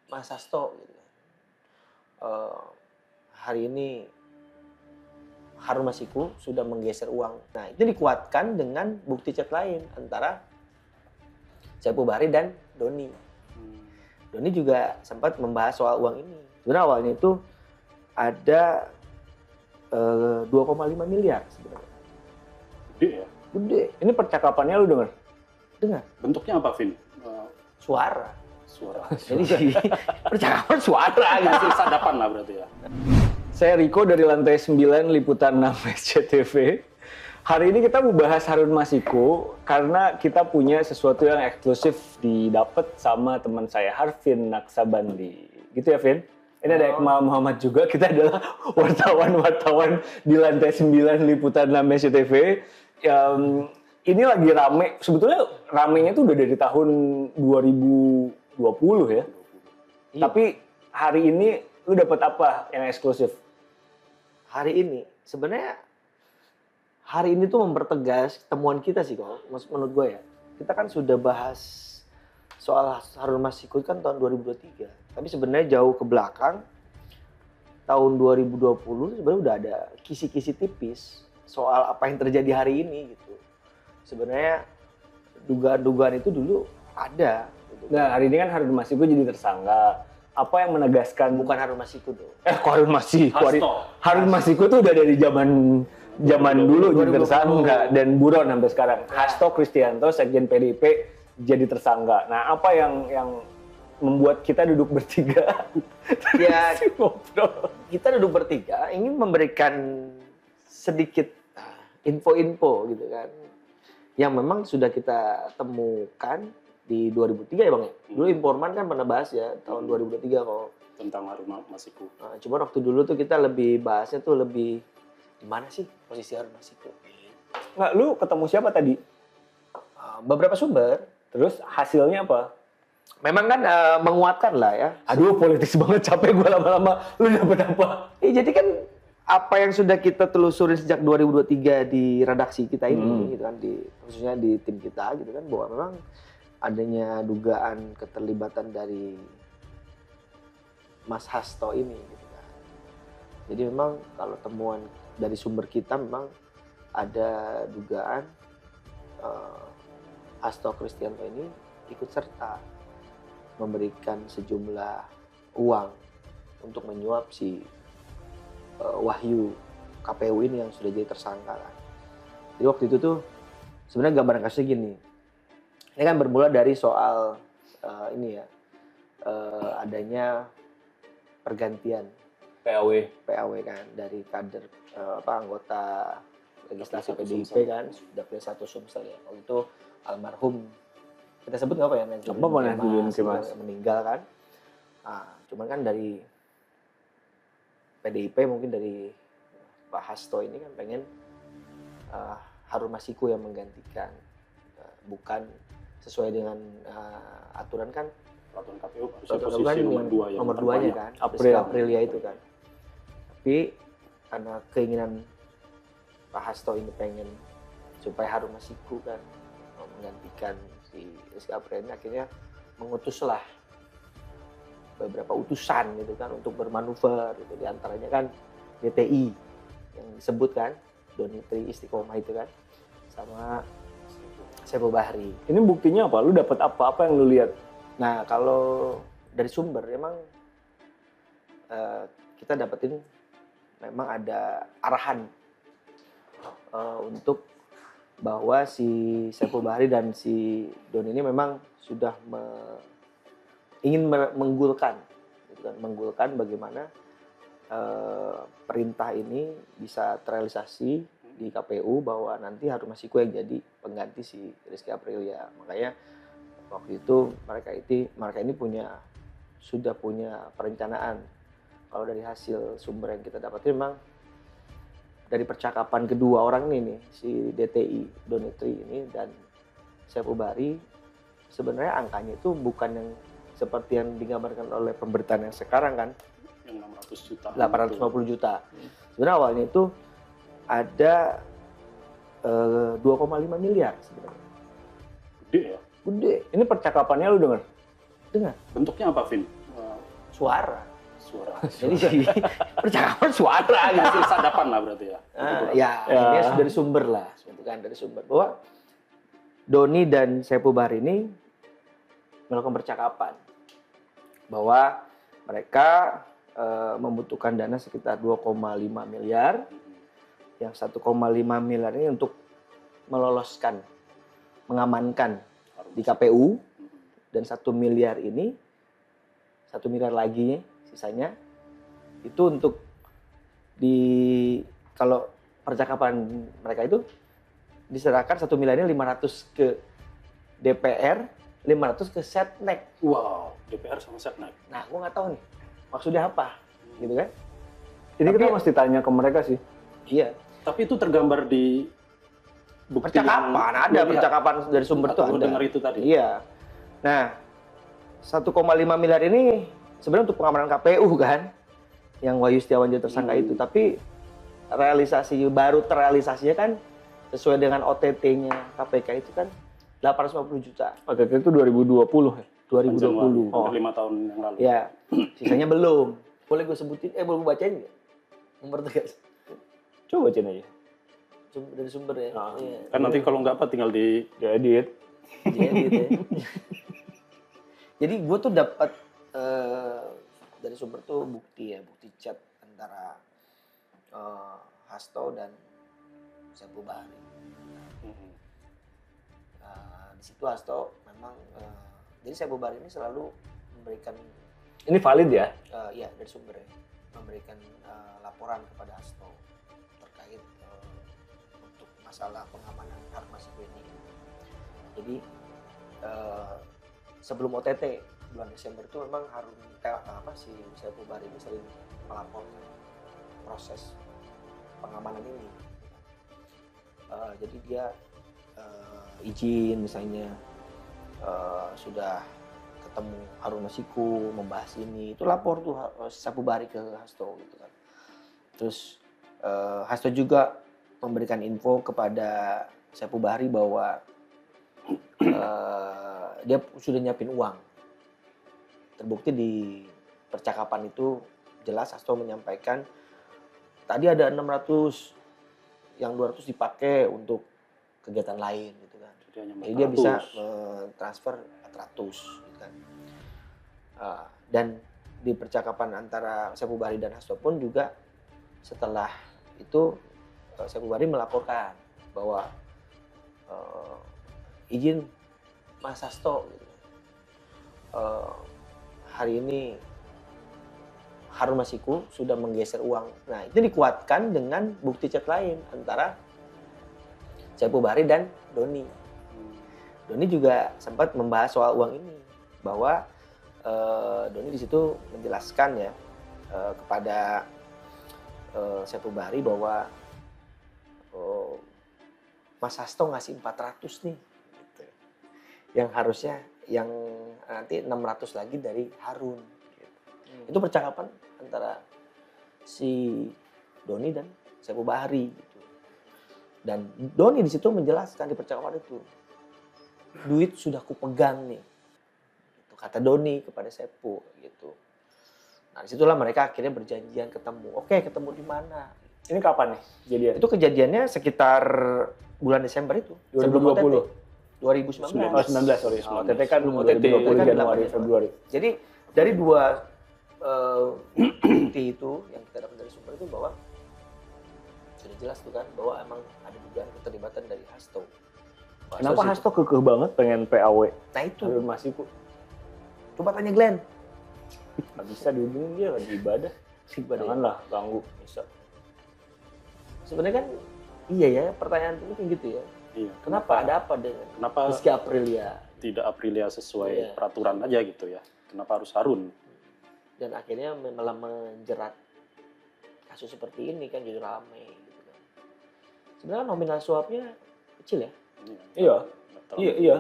Mas Hasto gitu. Hari ini Harun Masiku sudah menggeser uang. Nah, itu dikuatkan dengan bukti chat lain antara Saipul Bahri dan Doni. Doni juga sempat membahas soal uang ini. Sebenarnya awalnya itu ada 2,5 miliar sebenarnya. Gede ya? Gede. Ini percakapannya lu dengar? Dengar. Bentuknya apa, Vin? Suara. Suara. Jadi percakapan suara gitu. Sadapan lah berarti ya. Saya Riko dari Lantai 9 Liputan 6 SCTV. Hari ini kita mau bahas Harun Masiku karena kita punya sesuatu yang eksklusif didapat sama teman saya Harvin Naksabandi. Gitu ya, Vin? Ini ada Ekmal Muhammad juga. Kita adalah wartawan-wartawan di Lantai 9 Liputan 6 SCTV. Ini lagi rame. Sebetulnya ramenya itu udah dari tahun 2020 ya. Iya. Tapi hari ini lu dapat apa yang eksklusif? Hari ini sebenarnya hari ini tuh mempertegas temuan kita sih kok, menurut gue ya. Kita kan sudah bahas soal Harun Masiku kan tahun 2023. Tapi sebenarnya jauh ke belakang tahun 2020 sebenarnya udah ada kisi-kisi tipis soal apa yang terjadi hari ini gitu. Sebenarnya dugaan-dugaan itu dulu ada. Gitu. Nah, hari ini kan Harun Masiku jadi tersangka. Apa yang menegaskan? Bukan Harun Masiku dong. Kok Harun Masiku? Hasto. Harun Masiku tuh udah dari zaman dulu jadi tersangka dan buron sampai sekarang. Hasto Kristianto, Sekjen PDIP jadi tersangka. Nah, apa yang membuat kita duduk bertiga? Ya, ngobrol. kita duduk bertiga ingin memberikan sedikit info-info gitu kan. Yang memang sudah kita temukan di 2003 ya Bang ya? Dulu Informan kan pernah bahas ya, tahun 2023 kok. Tentang Harun Masiku. Nah, cuma waktu dulu tuh kita lebih bahasnya tuh lebih di mana sih posisi Harun Masiku? Nggak, lu ketemu siapa tadi? Beberapa sumber. Terus hasilnya apa? Memang kan menguatkan lah ya. Aduh, politis banget, capek gue lama-lama. Lu dapet apa? Jadi kan apa yang sudah kita telusuri sejak 2023 di redaksi kita ini, gitu kan, khususnya di tim kita, gitu kan, bahwa memang adanya dugaan keterlibatan dari Mas Hasto ini, gitu kan. Jadi memang kalau temuan dari sumber kita memang ada dugaan Hasto Kristianto ini ikut serta memberikan sejumlah uang untuk menyuap si Wahyu KPU ini yang sudah jadi tersangka kan. Jadi waktu itu tuh sebenarnya gambaran kasusnya gini. Ini kan bermula dari soal ini ya, adanya pergantian PAW kan dari kader anggota legislasi PDIP kan, Dapil 1 Sumsel ya. Waktu itu almarhum, kita sebut nggak apa ya? Nahdliin Kemas meninggal kan. Nah, cuman kan dari PDIP mungkin dari Pak Hasto ini kan pengen Harun Masiku yang menggantikan, bukan sesuai dengan aturan kan Peraturan KPU peraturan posisi nomor 2-nya kan, Aprilia itu kan. Tapi karena keinginan Pak Hasto ini pengen supaya Harun Masiku kan menggantikan si Rizky Aprilia, akhirnya mengutuslah beberapa utusan gitu kan untuk bermanuver gitu, di antaranya kan DTI yang disebut kan Donitri Istiqomah itu kan sama Saipul Bahri. Ini buktinya apa? Lu dapat apa? Apa yang lu lihat? Nah, kalau dari sumber emang kita dapetin memang ada arahan untuk bahwa si Saipul Bahri dan si Doni ini memang sudah ingin menggulkan, gitu kan, menggulkan bagaimana perintah ini bisa terrealisasi di KPU bahwa nanti Harun Masiku yang jadi pengganti si Rizky Aprilia. Makanya waktu itu mereka ini sudah punya perencanaan. Kalau dari hasil sumber yang kita dapat memang dari percakapan kedua orang ini nih, si DTI Donitri ini dan Saipul Bahri, sebenarnya angkanya itu bukan yang seperti yang digambarkan oleh pemberitaan yang sekarang kan, yang 600 juta. 850 juta. Sebenarnya awalnya itu ada 2,5 miliar sebenarnya. Gede ya? Gede. Ini percakapannya lu dengar? Dengar. Bentuknya apa, Vin? suara. Jadi Jadi percakapan suara gitu. sadapan lah berarti ya. Ya, ini dari sumber lah, gitu kan, dari sumber bahwa Doni dan Sepu Bahri ini melakukan percakapan bahwa mereka membutuhkan dana sekitar 2,5 miliar, yang 1,5 miliar ini untuk meloloskan, mengamankan di KPU, dan 1 miliar ini, 1 miliar lagi sisanya itu untuk kalau percakapan mereka itu diserahkan 1 miliar ini 500 ke DPR, 500 ke Setnek. Wow, DPR sama Setnek. Nah, gue nggak tahu nih maksudnya apa, gitu kan? Ini Tapi- kita mesti tanya ke mereka sih. Iya. Tapi itu tergambar di bukti Percakapan, yang ada lu lihat percakapan dari sumber tuh atau lu ada. dengar itu tadi. Iya. Nah, 1,5 miliar ini sebenarnya untuk pengamanan KPU kan, yang Wahyu Setiawan jadi tersangka itu. Tapi baru terrealisasinya kan sesuai dengan OTT-nya KPK itu kan 850 juta. OTT itu 2020 ya? 2020. Oh. 5 tahun yang lalu. Ya, sisanya belum. Boleh gue sebutin? Boleh gue bacain nggak? Nomor tegas. Coba bacain aja. Dari sumber ya. Ah. Iya. Kan nanti kalau nggak apa tinggal di Diedit. Diedit ya. Jadi gue tuh dapat dari sumber tuh bukti chat antara Hasto dan Sepu Bahri. Di situ Hasto memang jadi Sepu Bahri ini selalu memberikan Ini valid ya? ya dari sumber ya, memberikan laporan kepada Hasto terkait untuk masalah pengamanan Harun Masiku ini. Jadi sebelum OTT bulan Desember itu memang si Sepu Bahri ini sering melaporkan proses pengamanan ini. Jadi dia izin misalnya sudah ketemu Harun Masiku membahas ini, itu lapor tuh Sepu Bahri ke Hasto gitu kan. Terus Hasto juga memberikan info kepada Sepu Bahri bahwa dia sudah nyiapin uang. Terbukti di percakapan itu jelas Hasto menyampaikan tadi ada 600, yang 200 dipakai untuk kegiatan lain gitu kan. Jadi dia bisa transfer 400 gitu kan. Dan di percakapan antara Sepu Bahri dan Hasto pun juga setelah itu Sepu Bahri melaporkan bahwa izin Mas Hasto gitu. Hari ini Harun Masiku sudah menggeser uang. Nah, itu dikuatkan dengan bukti chat lain antara Sepu Bahri dan Doni. Doni juga sempat membahas soal uang ini, bahwa Doni di situ menjelaskan ya kepada Sepu Bahri bahwa Mas Hasto ngasih 400 nih, gitu. Yang harusnya yang nanti 600 lagi dari Harun. Gitu. Itu percakapan antara si Doni dan Sepu Bahri. Gitu. Dan Doni di situ menjelaskan di percakapan itu, duit sudah kupegang nih, gitu, kata Doni kepada Sepu gitu. Nah disitulah mereka akhirnya berjanjian ketemu. Oke, ketemu di mana? Ini kapan nih kejadian? Itu kejadiannya sekitar bulan Desember itu. 2020. 2019. Oh, 19, sorry. OTT kan OTT 2020 kan Januari, 8 Februari. Jadi dari dua bukti itu yang kita dapat dari sumber itu bahwa sudah jelas tuh kan bahwa emang ada dugaan keterlibatan dari Hasto. Kenapa Hasto kekeh banget pengen PAW? Nah itu. Harun Masiku. Coba tanya Glenn. Nggak bisa dihubungin, dia lagi ibadah. Janganlah ganggu. Bisa. Sebenarnya kan iya ya, pertanyaan itu kayak gitu ya. Iya. Kenapa? Ada apa dengan Kenapa Rizky Aprilia? tidak Aprilia sesuai Iya. peraturan aja gitu ya? Kenapa harus Harun? Dan akhirnya malah menjerat kasus seperti ini kan jadi ramai gitu kan. Sebenarnya nominal suapnya kecil ya. Iya. Nggak terlalu Iya, iya.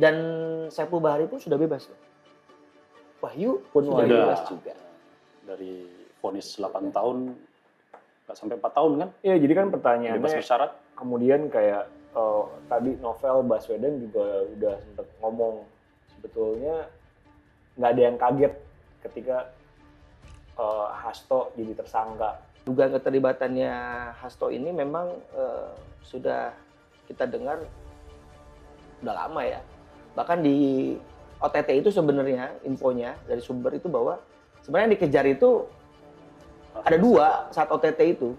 Dan Sepu Bahri pun sudah bebas loh. Wahyu pun sudah Sudah. bebas juga. Dari vonis 8 tahun, nggak sampai 4 tahun kan? Iya, jadi kan Bebas pertanyaannya bersyarat. kemudian kayak tadi Novel Baswedan juga udah sempat ngomong sebetulnya nggak ada yang kaget ketika Hasto jadi tersangka? Dugaan keterlibatannya Hasto ini memang sudah kita dengar udah lama ya. Bahkan di OTT itu sebenarnya infonya dari sumber itu bahwa sebenarnya yang dikejar itu ada dua saat OTT itu.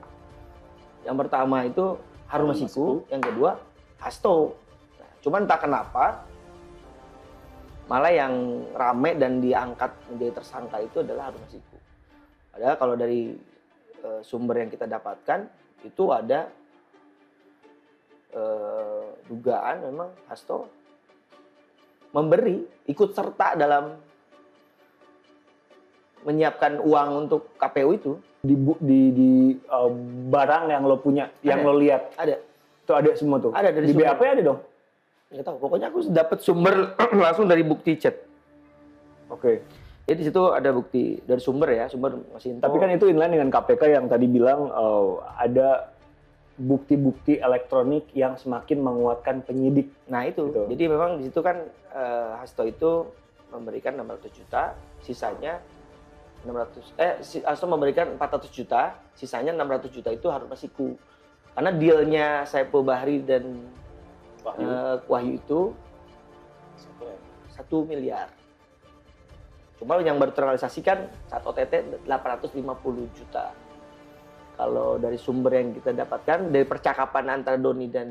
Yang pertama itu Harun Masiku, yang kedua Hasto. Nah, cuman entah kenapa malah yang rame dan diangkat menjadi tersangka itu adalah Harun Masiku. Padahal kalau dari sumber yang kita dapatkan itu ada dugaan memang Hasto ikut serta dalam menyiapkan uang untuk KPU itu. Di barang yang lo punya, yang lo lihat Ada. itu ada semua tuh. Ada dari di sumber. BAP ada dong. Nggak tahu. Pokoknya aku dapat sumber langsung dari bukti chat. Oke. Jadi di situ ada bukti dari sumber ya, sumber Masinton. Tapi kan itu inline dengan KPK yang tadi bilang ada bukti-bukti elektronik yang semakin menguatkan penyidik. Nah itu. Gitu. Jadi memang di situ kan Hasto itu memberikan 600 juta, sisanya Hasto memberikan 400 juta, sisanya 600 juta itu Harun Masiku. Karena dealnya Saipul Bahri dan Wahyu itu 1 miliar. Cuma yang baru terrealisasi kan saat OTT 850 juta. Kalau dari sumber yang kita dapatkan, dari percakapan antara Doni dan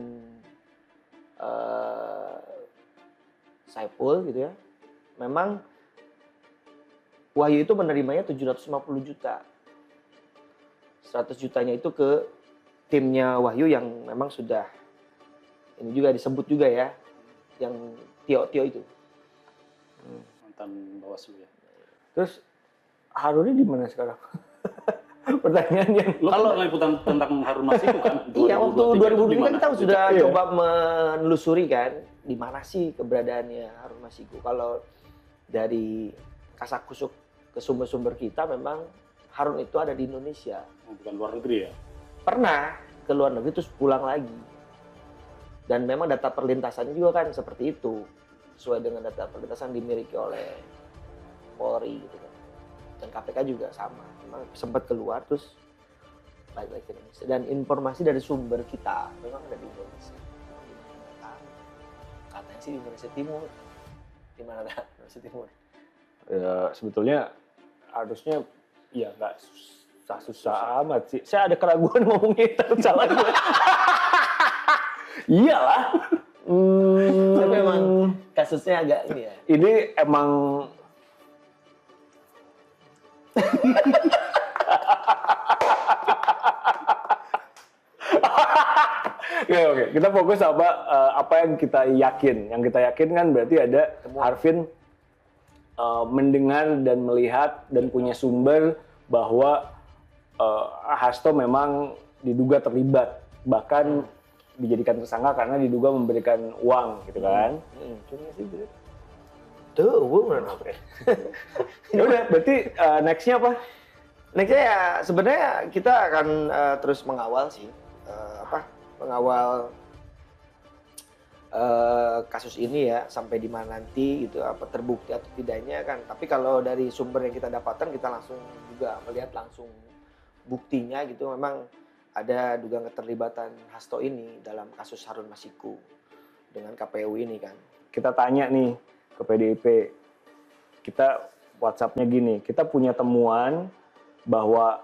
Saipul gitu ya, memang Wahyu itu menerimanya 750 juta. 100 jutanya itu ke timnya Wahyu yang memang sudah, ini juga disebut juga ya, yang Tio itu. Mantan Bawaslu ya. Terus Harun ini di mana sekarang? Pertanyaannya. Lo kalau liputan tentang Harun Masiku kan? Iya, waktu 2003 kan kita sudah Iya. coba menelusuri kan, di mana sih keberadaannya Harun Masiku. Kalau dari kasakusuk ke sumber-sumber kita, memang Harun itu ada di Indonesia. Bukan luar negeri ya? Pernah ke luar negeri terus pulang lagi. Dan memang data perlintasannya juga kan seperti itu. Sesuai dengan data perlintasan dimiliki oleh Polri gitu kan. Dan KPK juga sama. Memang sempat keluar terus balik lagi ke Indonesia. Dan informasi dari sumber kita memang ada di Indonesia. Katanya sih di Indonesia Timur. Di mana ada Indonesia Timur? Ya, sebetulnya harusnya ya nggak susah amat sih. Saya ada keraguan ngomongnya itu salah gue. Iyalah. Tapi memang kasusnya agak ini ya. Ini emang Oke, kita fokus sama apa yang kita yakin. Yang kita yakin kan berarti ada Arvin mendengar dan melihat dan punya sumber bahwa Hasto memang diduga terlibat, bahkan dijadikan tersangka karena diduga memberikan uang, gitu kan? Cuma sih tuh, beneran apa? Ya udah, berarti next-nya apa? Nextnya ya sebenarnya kita akan terus mengawal sih, mengawal kasus ini ya sampai di mana nanti gitu, apa terbukti atau tidaknya kan. Tapi kalau dari sumber yang kita dapatkan, kita langsung juga melihat langsung buktinya gitu, memang ada dugaan keterlibatan Hasto ini dalam kasus Harun Masiku dengan KPU ini kan. Kita tanya nih ke PDIP, kita WhatsApp-nya gini, kita punya temuan bahwa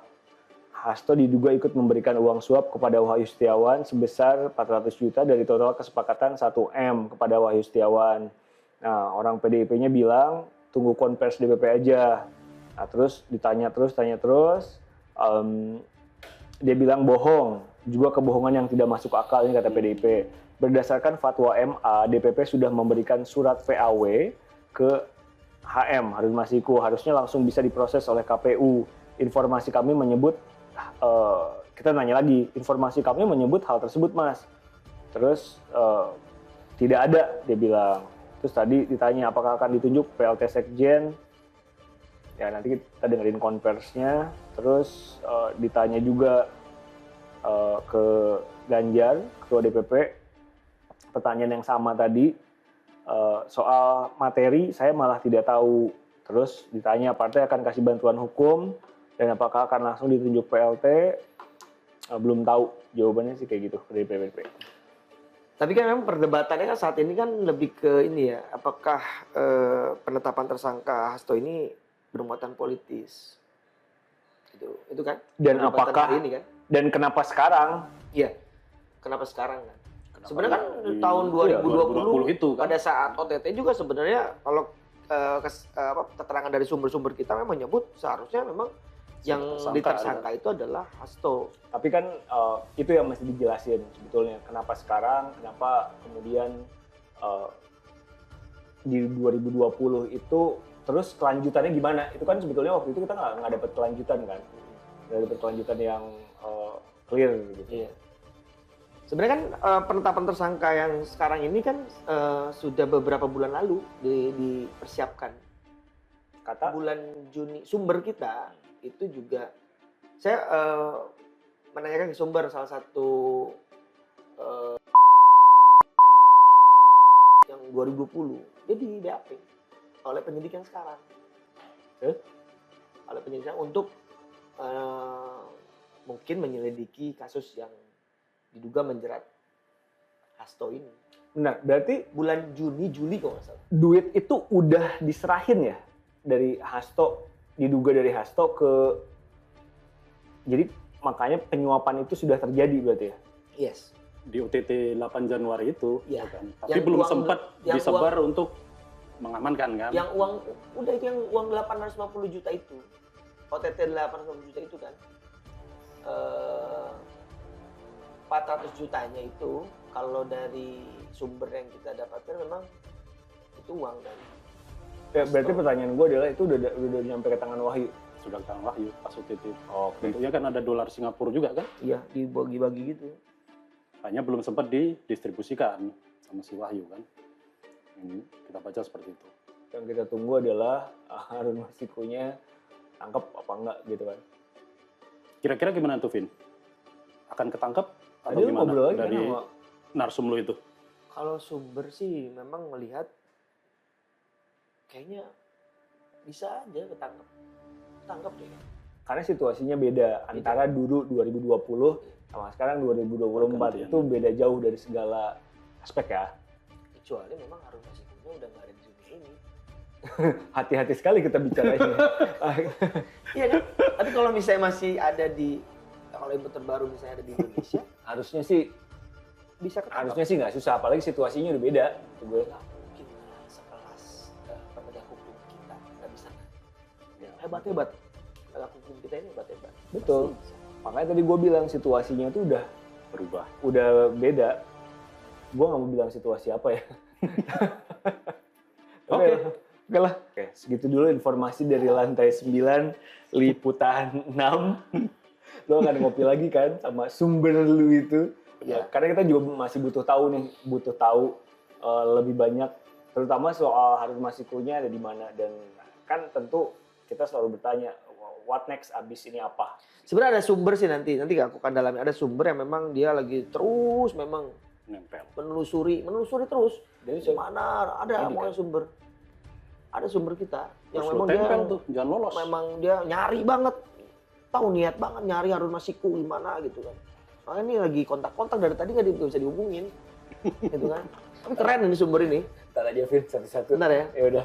Hasto diduga ikut memberikan uang suap kepada Wahyu Setiawan sebesar 400 juta dari total kesepakatan 1M kepada Wahyu Setiawan. Nah, orang PDIP-nya bilang tunggu konversi DPP aja. Nah, terus tanya terus, dia bilang bohong, juga kebohongan yang tidak masuk akal, ini kata PDIP. Berdasarkan fatwa MA, DPP sudah memberikan surat VAW ke HM, Harun Masiku, harusnya langsung bisa diproses oleh KPU. Informasi kami menyebut, kita nanya lagi, informasi kami menyebut hal tersebut, Mas. Terus tidak ada, dia bilang. Terus tadi ditanya apakah akan ditunjuk PLT Sekjen. Ya nanti kita dengerin konversinya. Terus ditanya juga ke Ganjar, Ketua DPP, pertanyaan yang sama tadi. Soal materi, saya malah tidak tahu Terus ditanya partai akan kasih bantuan hukum dan apakah akan langsung ditunjuk PLT. Belum tahu, jawabannya sih kayak gitu dari PPP. Tapi kan memang perdebatannya kan saat ini kan lebih ke ini ya, apakah penetapan tersangka Hasto ini bermuatan politis, itu kan? Dan Perdebatan apakah hari ini kan? dan kenapa sekarang? Iya, kenapa sekarang kan? Kenapa Sebenarnya kan di- tahun iya, 2020 itu kan. pada saat OTT juga sebenarnya kalau keterangan dari sumber-sumber kita memang menyebut seharusnya memang yang Tersangka, ditersangka itu adalah Hasto. Tapi kan itu yang mesti dijelasin sebetulnya. Kenapa sekarang? Kenapa kemudian di 2020 itu terus kelanjutannya gimana? Itu kan sebetulnya waktu itu kita nggak dapat kelanjutan kan? Nggak dapat kelanjutan yang clear gitu. Iya. Sebenarnya kan penetapan tersangka yang sekarang ini kan sudah beberapa bulan lalu dipersiapkan. Kata Bulan Juni sumber kita itu juga saya menanyakan ke sumber salah satu yang 2020 dia di BAP oleh penyidik yang sekarang. Oleh penyidik yang untuk mungkin menyelidiki kasus yang diduga menjerat Hasto ini. benar, berarti Bulan Juni, Juli kalau nggak salah. duit itu udah diserahin ya dari Hasto, diduga dari Hasto ke, jadi makanya penyuapan itu sudah terjadi berarti ya? Yes. Di OTT 8 Januari itu, Iya. kan? Tapi Yang belum uang- sempat yang disebar untuk mengamankan kan? Yang uang, udah itu yang uang 850 juta itu. OTT 850 juta itu kan. 400 jutanya itu kalau dari sumber yang kita dapatkan memang itu uang dari Ya, berarti pertanyaan gue adalah itu udah nyampe ke tangan Wahyu. Sudah ke tangan Wahyu pas OTT. Oh, Bentuknya kan ada dolar Singapura juga kan? iya dibagi-bagi gitu. Hanya belum sempat didistribusikan sama si Wahyu kan? Ini kita baca seperti itu. Yang kita tunggu adalah Harun Masikunya tangkap apa enggak gitu kan. Kira-kira gimana tuh, Vin? Akan ketangkap atau Tadi lu gimana ngobrol lagi kan dari sama narsum lu itu? Kalau sumber sih memang melihat kayaknya bisa aja ketangkep. Ketangkep deh. karena situasinya beda antara dulu 2020 sama sekarang 2024 itu beda jauh dari segala aspek ya. Kecuali memang Harun Masikunya udah nggak ada di dunia ini. Hati-hati sekali kita bicaranya. Iya kan? Tapi kalau misalnya masih ada di, kalau ibu terbaru misalnya ada di Indonesia, harusnya sih bisa ketangkap. nggak susah, apalagi situasinya udah beda. Tuh gue Nggak mungkin lah sekelas penegak hukum kita nggak bisa. Ya. Hebat-hebat. Penegak hukum kita ini hebat-hebat. betul. Pasti bisa. Makanya tadi gue bilang situasinya tuh Berubah. udah beda. Gue nggak mau bilang situasi apa ya. Oke. Oke lah. Oke, segitu dulu informasi dari lantai 9 liputan 6. Lo akan ngopi lagi kan sama sumber lu itu. Ya, karena kita juga masih butuh tahu lebih banyak terutama soal Harun Masikunya ada di mana, dan kan tentu kita selalu bertanya what next abis ini apa. Sebenarnya ada sumber sih nanti aku akan dalami. Ada sumber yang memang dia lagi terus memang Nempel. menelusuri terus. Dari Di mana ada Ini pokoknya kan. sumber. Ada sumber kita yang Terus memang lu dia tempel tuh, jangan lolos. memang dia nyari banget, tahu niat banget nyari Harun Masiku gimana gitu kan. Makanya ini lagi kontak-kontak dari tadi nggak bisa dihubungin, gitu kan. Tapi keren ini sumber ini. Ntar aja Vin satu-satu. Bentar ya. Ya udah.